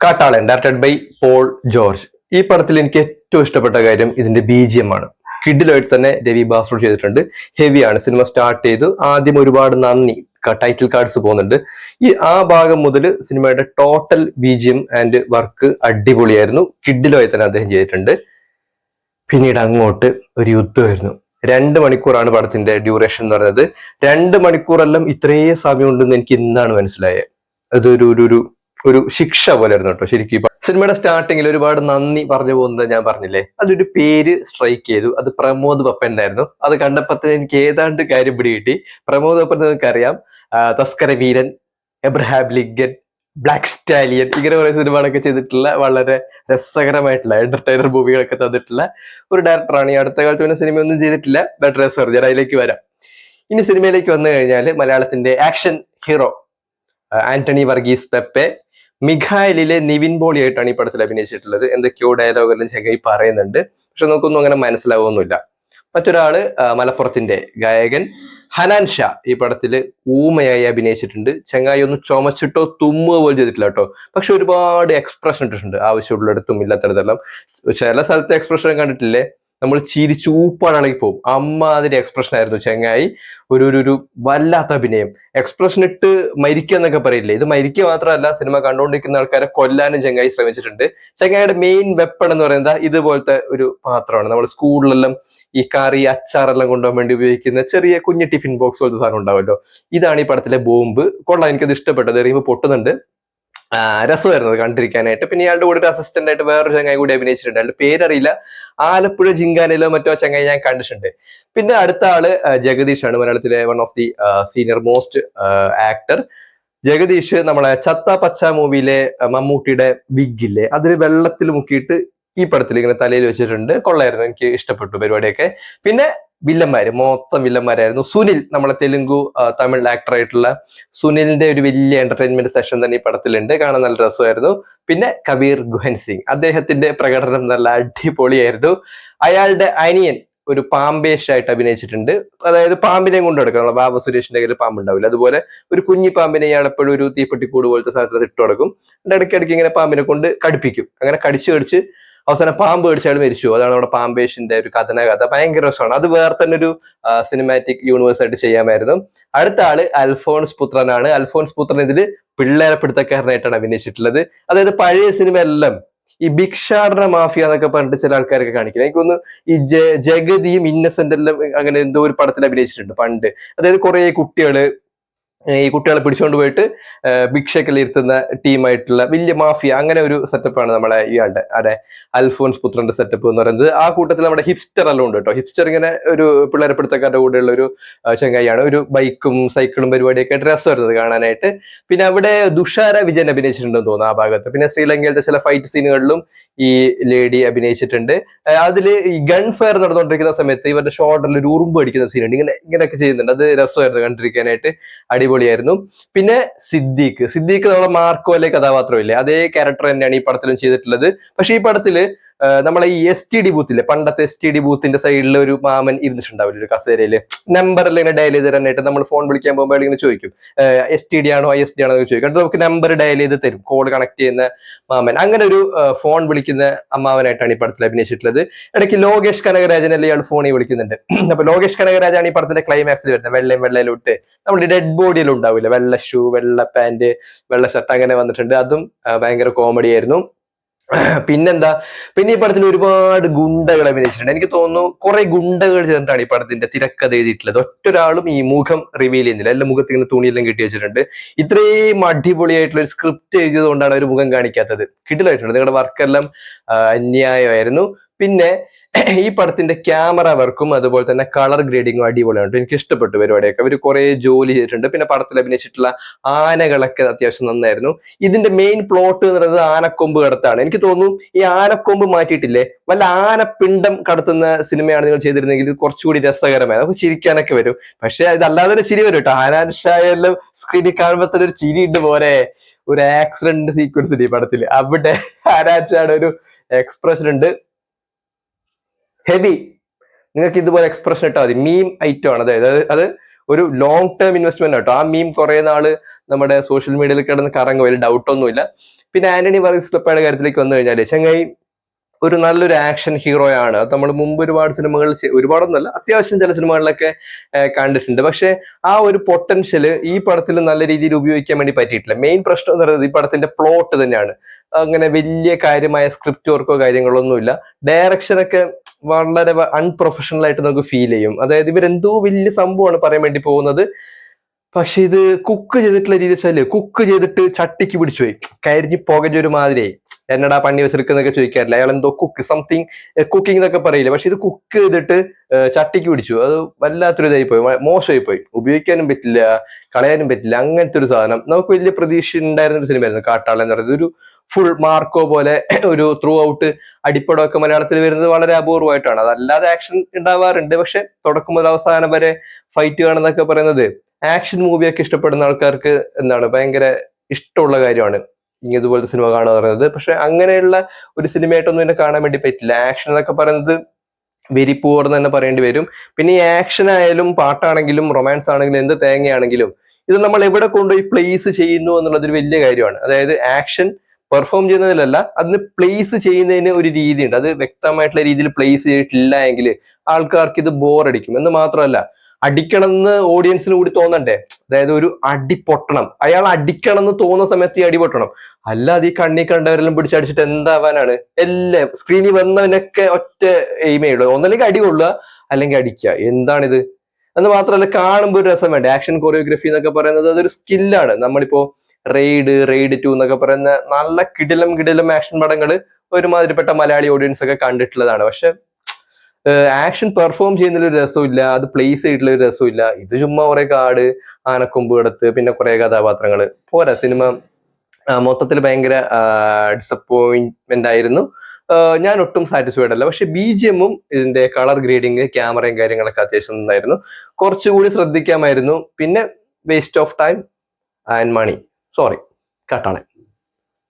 കാട്ടാളൻ directed by Paul George. ഈ പടത്തിൽ എനിക്ക് ഏറ്റവും ഇഷ്ടപ്പെട്ട കാര്യം ഇതിന്റെ BGM ആണ്. കിഡിലായിട്ട് തന്നെ രവി ബാസു ചെയ്തിട്ടുണ്ട്. ഹെവിയാണ്. സിനിമ സ്റ്റാർട്ട് ചെയ്തു ആദ്യം ഒരുപാട് നന്ദി ടൈറ്റിൽ കാർഡ്സ് പോകുന്നുണ്ട്. ആ ഭാഗം മുതൽ സിനിമയുടെ ടോട്ടൽ BGM ആൻഡ് വർക്ക് അടിപൊളിയായിരുന്നു. കിഡിലായി തന്നെ അദ്ദേഹം ചെയ്തിട്ടുണ്ട്. പിന്നീട് അങ്ങോട്ട് ഒരു യുദ്ധമായിരുന്നു. 2 മണിക്കൂറാണ് പടത്തിന്റെ ഡ്യൂറേഷൻ എന്ന് പറയുന്നത്. 2 മണിക്കൂറെല്ലാം ഇത്രയും സമയം ഉണ്ടെന്ന് എനിക്ക് ഇന്നാണ് മനസ്സിലായത്. അതൊരു ഒരു ഒരു ശിക്ഷ പോലെ ആയിരുന്നു കേട്ടോ ശരിക്കും. സിനിമയുടെ സ്റ്റാർട്ടിങ്ങിൽ ഒരുപാട് നന്ദി പറഞ്ഞു പോകുന്നത് ഞാൻ പറഞ്ഞില്ലേ, അതൊരു പേര് സ്ട്രൈക്ക് ചെയ്തു. അത് പ്രമോദ് ബപ്പന്റെ ആയിരുന്നു. അത് കണ്ടപ്പോൾ എനിക്ക് ഏതാണ്ട് കാര്യം പിടികിട്ടി. പ്രമോദ് ബപ്പൻ നിങ്ങൾക്ക് അറിയാം, തസ്കര വീരൻ, എബ്രഹാം ലിങ്കൻ, ബ്ലാക്ക് സ്റ്റാലിയൻ, ഇങ്ങനെ കുറെ സിനിമകളൊക്കെ ചെയ്തിട്ടുള്ള വളരെ രസകരമായിട്ടുള്ള എന്റർടൈനർ മൂവികളൊക്കെ തന്നിട്ടുള്ള ഒരു ഡയറക്ടറാണ്. ഈ അടുത്ത കാലത്ത് പിന്നെ സിനിമയൊന്നും ചെയ്തിട്ടില്ല. ബട്ട് രസം, ഞാൻ അതിലേക്ക് വരാം. ഇനി സിനിമയിലേക്ക് വന്നു കഴിഞ്ഞാൽ മലയാളത്തിന്റെ ആക്ഷൻ ഹീറോ ആന്റണി വർഗീസ് പെപ്പെ മിഖായലിലെ നിവിൻ പോളി ആയിട്ടാണ് ഈ പടത്തിൽ അഭിനയിച്ചിട്ടുള്ളത്. എന്തൊക്കെയോ ഡയലോഗെല്ലാം ചെങ്ങായി പറയുന്നുണ്ട്, പക്ഷെ നമുക്കൊന്നും അങ്ങനെ മനസ്സിലാവുന്നില്ല. മറ്റൊരാള് മലപ്പുറത്തിന്റെ ഗായകൻ ഹനാൻ ഷാ ഈ പടത്തില് ഊമയായി അഭിനയിച്ചിട്ടുണ്ട്. ചെങ്ങായി ഒന്ന് ചുമച്ചിട്ടോ തുമ്മുക പോലും ചെയ്തിട്ടില്ല കേട്ടോ, പക്ഷെ ഒരുപാട് എക്സ്പ്രഷൻ ഇട്ടിട്ടുണ്ട്. ആവശ്യമുള്ളിടത്തും ഇല്ലാത്തടത്തെല്ലാം. ചില സ്ഥലത്തെ എക്സ്പ്രഷൻ കണ്ടിട്ടില്ലേ, നമ്മൾ ചിരിച്ചൂപ്പാടാണെങ്കിൽ പോകും. അമ്മാതിരി എക്സ്പ്രഷൻ ആയിരുന്നു ചെങ്ങായി. ഒരു വല്ലാത്ത അഭിനയം. എക്സ്പ്രഷൻ ഇട്ട് മരിക്കുക എന്നൊക്കെ പറയില്ലേ, ഇത് മരിക്കുക മാത്രമല്ല, സിനിമ കണ്ടുകൊണ്ടിരിക്കുന്ന ആൾക്കാരെ കൊല്ലാനും ചെങ്ങായി ശ്രമിച്ചിട്ടുണ്ട്. ചെങ്ങായിയുടെ മെയിൻ വെപ്പൺ എന്ന് പറയുന്നത് ഇതുപോലത്തെ ഒരു പാത്രമാണ്. നമ്മൾ സ്കൂളിലെല്ലാം ഈ കറി അച്ചാറെല്ലാം കൊണ്ടുപോകാൻ വേണ്ടി ഉപയോഗിക്കുന്ന ചെറിയ കുഞ്ഞ് ടിഫിൻ ബോക്സ് പോലത്തെ സാധനം ഉണ്ടാവുമല്ലോ, ഇതാണ് ഈ പടത്തിലെ ബോംബ്. കൊള്ളാം, എനിക്കത് ഇഷ്ടപ്പെട്ടത്. എറിയുമ്പോൾ പൊട്ടുന്നുണ്ട്. രസമായിരുന്നു കണ്ടിരിക്കാനായിട്ട്. പിന്നെ ഇയാളുടെ കൂടെ ഒരു അസിസ്റ്റന്റ് ആയിട്ട് വേറൊരു ചങ്ങായി കൂടി അഭിനയിച്ചിട്ടുണ്ട്. അയാളുടെ പേരറിയില്ല. ആലപ്പുഴ ജിങ്കാനയിലോ മറ്റോ ചങ്ങായി ഞാൻ കണ്ടിട്ടുണ്ട്. പിന്നെ അടുത്ത ആള് ജഗദീഷ് ആണ്, മലയാളത്തിലെ one of the senior most actor. Jagadish നമ്മളെ ചത്ത പച്ച മൂവിയിലെ മമ്മൂട്ടിയുടെ വിഗില്ലേ, അതിൽ വെള്ളത്തിൽ മുക്കിയിട്ട് ഈ പടത്തിൽ ഇങ്ങനെ തലയിൽ വെച്ചിട്ടുണ്ട്. കൊള്ളായിരുന്നു, എനിക്ക് ഇഷ്ടപ്പെട്ടു പരിപാടിയൊക്കെ. പിന്നെ വില്ലന്മാര് മൊത്തം വില്ലന്മാരായിരുന്നു. സുനിൽ, നമ്മളെ തെലുങ്കു തമിഴ് ആക്ടർ ആയിട്ടുള്ള സുനിലിന്റെ ഒരു വലിയ എന്റർടൈൻമെന്റ് സെഷൻ തന്നെ ഈ പടത്തിലുണ്ട്. കാണാൻ നല്ല രസമായിരുന്നു. പിന്നെ കബീർ ഗുഹൻ സിംഗ്, അദ്ദേഹത്തിന്റെ പ്രകടനം നല്ല അടിപൊളിയായിരുന്നു. അയാളുടെ അനിയൻ ഒരു പാമ്പേഷായിട്ട് അഭിനയിച്ചിട്ടുണ്ട്. അതായത് പാമ്പിനെ കൊണ്ട് നടക്കുക. ബാബു സുരേഷിന്റെ കയ്യിൽ പാമ്പുണ്ടാവില്ല, അതുപോലെ ഒരു കുഞ്ഞി പാമ്പിനെ ഇയാൾ എപ്പോഴും ഒരു തീപ്പെട്ടിക്കൂട് പോലത്തെ സ്ഥലത്ത് ഇട്ട് കൊടുക്കും. ഇടയ്ക്കിടയ്ക്ക് ഇങ്ങനെ പാമ്പിനെ കൊണ്ട് കടിപ്പിക്കും. അങ്ങനെ കടിച്ച് അവസാനം പാമ്പ് കടിച്ച് അയാൾ മരിച്ചു. അതാണ് നമ്മുടെ പാമ്പേഷിന്റെ ഒരു കഥ. ഭയങ്കര രസമാണ്. അത് വേറെ തന്നെ ഒരു സിനിമാറ്റിക് യൂണിവേഴ്സ് ആയിട്ട് ചെയ്യാമായിരുന്നു. അടുത്ത ആള് അൽഫോൺസ് പുത്രനാണ്. അൽഫോൺസ് പുത്രൻ ഇതില് പിള്ളേരെ പിടുത്തക്കാരനായിട്ടാണ് അഭിനയിച്ചിട്ടുള്ളത്. അതായത് പഴയ സിനിമ എല്ലാം ഈ ഭിക്ഷാടന മാഫിയ എന്നൊക്കെ പറഞ്ഞിട്ട് ചില ആൾക്കാരൊക്കെ കാണിക്കുന്നത്. എനിക്കൊന്ന് ഈ ജഗതിയും ഇന്നസെന്റ് എല്ലാം അങ്ങനെ എന്തോ ഒരു പടത്തിൽ അഭിനയിച്ചിട്ടുണ്ട് പണ്ട്. അതായത് കുറെ ഈ കുട്ടികളെ പിടിച്ചുകൊണ്ട് പോയിട്ട് ഭിക്ഷക്കെല്ലാം ഇരുത്തുന്ന ടീമായിട്ടുള്ള വലിയ മാഫിയ, അങ്ങനെ ഒരു സെറ്റപ്പാണ് നമ്മളെ ഇയാളുടെ അൽഫോൺസ് പുത്രന്റെ സെറ്റപ്പ് എന്ന് പറയുന്നത്. ആ കൂട്ടത്തിൽ നമ്മുടെ ഹിപ്സ്റ്റർ എല്ലാം ഉണ്ട് കേട്ടോ. ഹിപ്സ്റ്റർ ഇങ്ങനെ ഒരു പിള്ളേരെ പിടുത്തക്കാരുടെ കൂടെയുള്ള ഒരു ചങ്ങായിയാണ്. ഒരു ബൈക്കും സൈക്കിളും പരിപാടിയൊക്കെ ആയിട്ട് രസം വരുന്നത് കാണാനായിട്ട്. പിന്നെ അവിടെ തുഷാര വിജയൻ അഭിനയിച്ചിട്ടുണ്ടെന്ന് തോന്നുന്നു ആ ഭാഗത്ത്. പിന്നെ ശ്രീലങ്കയിലത്തെ ചില ഫൈറ്റ് സീനുകളിലും ഈ ലേഡി അഭിനയിച്ചിട്ടുണ്ട്. അതില് ഈ ഗൺ ഫയർ നടന്നുകൊണ്ടിരിക്കുന്ന സമയത്ത് ഇവരുടെ ഷോൾഡറിൽ ഒരു ഉറുമ്പ് അടിക്കുന്ന സീനുണ്ട്. ഇങ്ങനെയൊക്കെ ചെയ്യുന്നുണ്ട്. അത് രസമായിരുന്നു കണ്ടിരിക്കാനായിട്ട്, അടിപൊളിയായിരുന്നു. പിന്നെ സിദ്ദീഖ് നമ്മളെ മാർക്കോയിലെ കഥാപാത്രമില്ലേ, അതേ ക്യാരക്ടർ തന്നെയാണ് ഈ പടത്തിലും ചെയ്തിട്ടുള്ളത്. പക്ഷെ ഈ പടത്തില് നമ്മളെ ഈ STD ബൂത്തില്ലേ, പണ്ടത്തെ STD ബൂത്തിന്റെ സൈഡിൽ ഒരു മാമൻ ഇരുന്നിട്ടുണ്ടാവില്ല ഒരു കസേരയില്. നമ്പറിൽ ഇങ്ങനെ ഡയൽ ചെയ്ത് തരാനായിട്ട് നമ്മൾ ഫോൺ വിളിക്കാൻ പോകുമ്പോൾ ഇങ്ങനെ ചോദിക്കും, STD ആണോ ISD ആണോ എന്ന് ചോദിക്കും. എന്നിട്ട് നമുക്ക് നമ്പർ ഡയൽ ചെയ്ത് തരും, കോഡ് കണക്ട് ചെയ്യുന്ന മാമൻ. അങ്ങനെ ഒരു ഫോൺ വിളിക്കുന്ന അമ്മാവനായിട്ടാണ് ഈ പടത്തിൽ അഭിനയിച്ചിട്ടുള്ളത്. ഇടയ്ക്ക് ലോകേഷ് കനകരാജനല്ലേ ഇയാൾ ഫോണിൽ വിളിക്കുന്നുണ്ട്. അപ്പൊ ലോകേഷ് കനകരാജാണ് ഈ പടത്തിന്റെ ക്ലൈമാക്സിൽ വരുന്നത്. വെള്ളയിലോട്ട് നമ്മൾ ഡെഡ് ബോഡിയിൽ ഉണ്ടാവില്ല, വെള്ള ഷൂ, വെള്ള പാന്റ്, വെള്ള ഷർട്ട്, അങ്ങനെ വന്നിട്ടുണ്ട്. അതും ഭയങ്കര കോമഡി ആയിരുന്നു. പിന്നെ ഈ പടത്തിൽ ഒരുപാട് ഗുണ്ടകൾ അഭിനയിച്ചിട്ടുണ്ട്. എനിക്ക് തോന്നുന്നു കുറെ ഗുണ്ടകൾ ചേർന്നിട്ടാണ് ഈ പടത്തിന്റെ തിരക്കഥ എഴുതിയിട്ടുള്ളത്. ഒറ്റൊരാളും ഈ മുഖം റിവീൽ ചെയ്യുന്നില്ല. എല്ലാ മുഖത്ത് ഇങ്ങനെ തുണിയെല്ലാം കെട്ടി വെച്ചിട്ടുണ്ട്. ഇത്രയും അടിപൊളിയായിട്ടുള്ള ഒരു സ്ക്രിപ്റ്റ് എഴുതിയത് കൊണ്ടാണ് ഒരു മുഖം കാണിക്കാത്തത്. കിടിലായിട്ടുണ്ട്. നിങ്ങളുടെ വർക്കെല്ലാം അന്യായമായിരുന്നു. പിന്നെ ഈ പടത്തിന്റെ ക്യാമറ വർക്കും അതുപോലെ തന്നെ കളർ ഗ്രേഡിങ്ങും അടിപൊളിയാണ്. എനിക്ക് ഇഷ്ടപ്പെട്ടു പരിപാടിയൊക്കെ. അവർ കുറെ ജോലി ചെയ്തിട്ടുണ്ട്. പിന്നെ പടത്തിൽ അഭിനയിച്ചിട്ടുള്ള ആനകളൊക്കെ അത്യാവശ്യം നന്നായിരുന്നു. ഇതിന്റെ മെയിൻ പ്ലോട്ട് എന്ന് പറയുന്നത് ആനക്കൊമ്പ് കടത്താണ്. എനിക്ക് തോന്നുന്നു ഈ ആനക്കൊമ്പ് മാറ്റിയിട്ടില്ലേ, വല്ല ആനപ്പിണ്ടം കടത്തുന്ന സിനിമയാണ് നിങ്ങൾ ചെയ്തിരുന്നെങ്കിൽ കുറച്ചുകൂടി രസകരമായി നമുക്ക് ചിരിക്കാനൊക്കെ വരും. പക്ഷെ അതല്ലാതെ തന്നെ ചിരി വരും കേട്ടോ. ആനാൻഷായെല്ലാം സ്ക്രീനിൽ കാണുമ്പോൾ തന്നെ ഒരു ചിരി ഉണ്ട് പോരെ. ഒരു ആക്സിഡന്റ് സീക്വൻസ് ഉണ്ട് ഈ പടത്തിൽ. അവിടെ ആനാൻഷായുടെ ഒരു എക്സ്പ്രഷൻ ഉണ്ട്, ഹെവി. നിങ്ങൾക്ക് ഇതുപോലെ എക്സ്പ്രഷൻ ഇട്ടാൽ മതി. മീം ഐറ്റം ആണ്. അതായത് അത് ഒരു ലോങ് ടേം ഇൻവെസ്റ്റ്മെന്റ് ആട്ടോ. ആ മീം കുറെ നാള് നമ്മുടെ സോഷ്യൽ മീഡിയയിൽ കിടന്ന് കറങ്ങും, അതിൽ ഡൗട്ടൊന്നുമില്ല. പിന്നെ ആന്റണി വർഗീസ് ക്ലപ്പയുടെ കാര്യത്തിലേക്ക് വന്നു കഴിഞ്ഞാൽ ചങ്ങായി ഒരു നല്ലൊരു ആക്ഷൻ ഹീറോയാണ്. അത് നമ്മൾ മുമ്പ് ഒരുപാട് സിനിമകൾ, ഒരുപാടൊന്നല്ല, അത്യാവശ്യം ചില സിനിമകളിലൊക്കെ കണ്ടിട്ടുണ്ട്. പക്ഷെ ആ ഒരു പൊട്ടൻഷ്യല് ഈ പടത്തിൽ നല്ല രീതിയിൽ ഉപയോഗിക്കാൻ വേണ്ടി പറ്റിയിട്ടില്ല. മെയിൻ പ്രശ്നം എന്ന് പറയുന്നത് ഈ പടത്തിന്റെ പ്ലോട്ട് തന്നെയാണ്. അങ്ങനെ വലിയ കാര്യമായ സ്ക്രിപ്റ്റ് വർക്കോ കാര്യങ്ങളൊന്നുമില്ല. ഡയറക്ഷനൊക്കെ വളരെ അൺപ്രൊഫഷണൽ ആയിട്ട് നമുക്ക് ഫീൽ ചെയ്യും. അതായത് ഇവരെന്തോ വലിയ സംഭവമാണ് പറയാൻ വേണ്ടി പോകുന്നത്, പക്ഷെ ഇത് കുക്ക് ചെയ്തിട്ടുള്ള രീതി വെച്ചാല് കുക്ക് ചെയ്തിട്ട് ചട്ടിക്ക് പിടിച്ചു പോയി, കരിഞ്ഞ് പുകഞ്ഞൊരു മാതിരിയായി. എന്നടാ പണി വെച്ചെടുക്കുന്നൊക്കെ ചോദിക്കാറില്ല, അയാൾ എന്തോ കുക്ക് സംതിങ് കുക്കിംഗ് എന്നൊക്കെ പറയില്ല, പക്ഷെ ഇത് കുക്ക് ചെയ്തിട്ട് ചട്ടിക്ക് പിടിച്ചു. അത് വല്ലാത്തൊരു ഇതായി പോയി, മോശമായി പോയി. ഉപയോഗിക്കാനും പറ്റില്ല, കളയാനും പറ്റില്ല, അങ്ങനത്തെ ഒരു സാധനം. നമുക്ക് വലിയ പ്രതീക്ഷ ഉണ്ടായിരുന്ന ഒരു സിനിമയായിരുന്നു കാട്ടാളൻ എന്ന് പറയുന്നത്. ഒരു ഫുൾ മാർക്കോ പോലെ ഒരു ത്രൂ ഔട്ട് അടിപ്പടമൊക്കെ മലയാളത്തിൽ വരുന്നത് വളരെ അപൂർവമായിട്ടാണ്. അതല്ലാതെ ആക്ഷൻ ഉണ്ടാവാറുണ്ട്, പക്ഷെ തുടക്കം മുതൽ അവസാനം വരെ ഫൈറ്റ് കാണുന്നൊക്കെ പറയുന്നത് ആക്ഷൻ മൂവിയൊക്കെ ഇഷ്ടപ്പെടുന്ന ആൾക്കാർക്ക് എന്താണ് ഭയങ്കര ഇഷ്ടമുള്ള കാര്യമാണ് ഇതുപോലത്തെ സിനിമ കാണുക പറയുന്നത്. പക്ഷെ അങ്ങനെയുള്ള ഒരു സിനിമയായിട്ടൊന്നും ഇതിനെ കാണാൻ വേണ്ടി പറ്റില്ല. ആക്ഷൻ എന്നൊക്കെ പറയുന്നത് വെരി പൂർ എന്ന് തന്നെ പറയേണ്ടി വരും. പിന്നെ ഈ ആക്ഷൻ ആയാലും പാട്ടാണെങ്കിലും റൊമാൻസ് ആണെങ്കിലും എന്ത് തേങ്ങയാണെങ്കിലും ഇത് നമ്മൾ എവിടെ കൊണ്ടുപോയി പ്ലേസ് ചെയ്യുന്നു എന്നുള്ളത് ഒരു വലിയ കാര്യമാണ്. അതായത് ആക്ഷൻ പെർഫോം ചെയ്യുന്നതിലല്ല, അതിന് പ്ലേസ് ചെയ്യുന്നതിന് ഒരു രീതിയുണ്ട്. അത് വ്യക്തമായിട്ടുള്ള രീതിയിൽ പ്ലേസ് ചെയ്തിട്ടില്ല എങ്കിൽ ആൾക്കാർക്ക് ഇത് ബോറടിക്കും. എന്ന് മാത്രമല്ല, അടിക്കണം എന്ന് ഓഡിയൻസിന് കൂടി തോന്നണ്ടേ. അതായത് ഒരു അടി പൊട്ടണം, അയാൾ അടിക്കണം എന്ന് തോന്നുന്ന സമയത്ത് ഈ അടി പൊട്ടണം. അല്ലാതെ ഈ കണ്ണി കണ്ടവരെല്ലാം പിടിച്ചടിച്ചിട്ട് എന്താവാനാണ്? എല്ലാം സ്ക്രീനിൽ വന്നവനൊക്കെ ഒറ്റ എയിമേ ഉള്ളൂ, ഒന്നല്ലെങ്കിൽ അടി കൊള്ളുക അല്ലെങ്കിൽ അടിക്കുക. എന്താണിത്? എന്ന് മാത്രമല്ല, കാണുമ്പോൾ ഒരു രസം വേണ്ടേ. ആക്ഷൻ കൊറിയോഗ്രഫി എന്നൊക്കെ പറയുന്നത് അതൊരു സ്കില്ലാണ്. നമ്മളിപ്പോ റെയ്ഡ് 2 എന്നൊക്കെ പറയുന്ന നല്ല കിടിലം ആക്ഷൻ പടങ്ങൾ ഒരുമാതിരിപ്പെട്ട മലയാളി ഓഡിയൻസ് ഒക്കെ കണ്ടിട്ടുള്ളതാണ്. പക്ഷെ ആക്ഷൻ പെർഫോം ചെയ്യുന്നതിൽ ഒരു രസമില്ല, അത് പ്ലേസ് ചെയ്തിട്ടുള്ള ഒരു രസമില്ല. ഇത് ചുമ്മാ കുറെ കാട്, ആനക്കൊമ്പ് കിടത്ത്, പിന്നെ കുറെ കഥാപാത്രങ്ങൾ, പോരാ. സിനിമ മൊത്തത്തിൽ ഭയങ്കര ഡിസപ്പോയിന്റ്മെന്റ് ആയിരുന്നു. ഞാൻ ഒട്ടും സാറ്റിസ്ഫൈഡ് അല്ല. പക്ഷെ BGM-ഉം ഇതിന്റെ കളർ ഗ്രേഡിങ്, ക്യാമറയും കാര്യങ്ങളൊക്കെ അത്യാവശ്യം നന്നായിരുന്നു. കുറച്ചുകൂടി ശ്രദ്ധിക്കാമായിരുന്നു. പിന്നെ waste of time and money. Sorry, കട്ടാണ്.